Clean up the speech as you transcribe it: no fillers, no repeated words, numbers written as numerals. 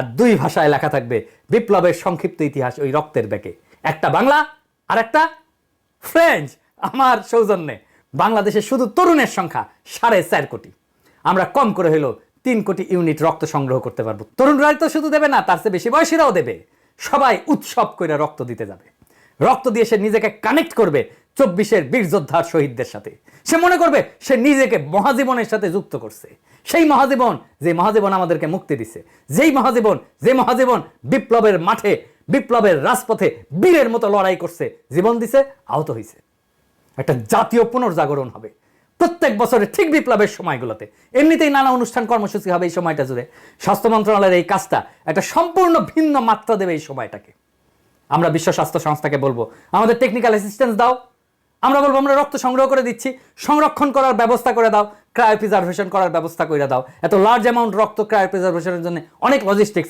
আর দুই ভাষায় লেখা থাকবে বিপ্লবের সংক্ষিপ্ত ইতিহাস ওই রক্তের ব্যাকে, একটা বাংলা আর একটা ফ্রেঞ্চ। আমার সৌজন্যে বাংলাদেশে শুধু তরুণের সংখ্যা 4.5 কোটি। আমরা কম করে হলেও 3 কোটি ইউনিট রক্ত সংগ্রহ করতে পারবো। তরুণরাই তো শুধু দেবে না, তার চেয়ে বেশি বয়সীরাও দেবে। সবাই উৎসব করে রক্ত দিতে যাবে। রক্ত দিয়ে সে নিজেকে কানেক্ট করবে 24-এর বীর যোদ্ধার শহীদদের সাথে। সে মনে করবে সে নিজেকে মহাজীবনের সাথে যুক্ত করছে। সেই মহাজীবন, যে মহাজীবন আমাদেরকে মুক্তি দিছে, যে মহাজীবন বিপ্লবের মাঠে, বিপ্লবের রাজপথে বীরের মতো লড়াই করছে, জীবন দিছে, আহত হয়েছে। একটা জাতীয় পুনর্জাগরণ হবে প্রত্যেক বছরে ঠিক বিপ্লবের সময়গুলোতে। এমনিতেই নানা অনুষ্ঠান কর্মসূচি হবে এই সময়টা জুড়ে। স্বাস্থ্য মন্ত্রণালয়ের এই কাজটা একটা সম্পূর্ণ ভিন্ন মাত্রা দেবে এই সময়টাকে। আমরা বিশ্ব স্বাস্থ্য সংস্থাকে বলবো আমাদের টেকনিক্যাল অ্যাসিস্ট্যান্স দাও। আমরা বলবো আমরা রক্ত সংগ্রহ করে দিচ্ছি, সংরক্ষণ করার ব্যবস্থা করে দাও, ক্রায়োপ্রিজার্ভেশন করার ব্যবস্থা করে দাও। এত লার্জ অ্যামাউন্ট রক্ত ক্রায়োপ্রিজার্ভেশনের জন্য অনেক লজিস্টিক্স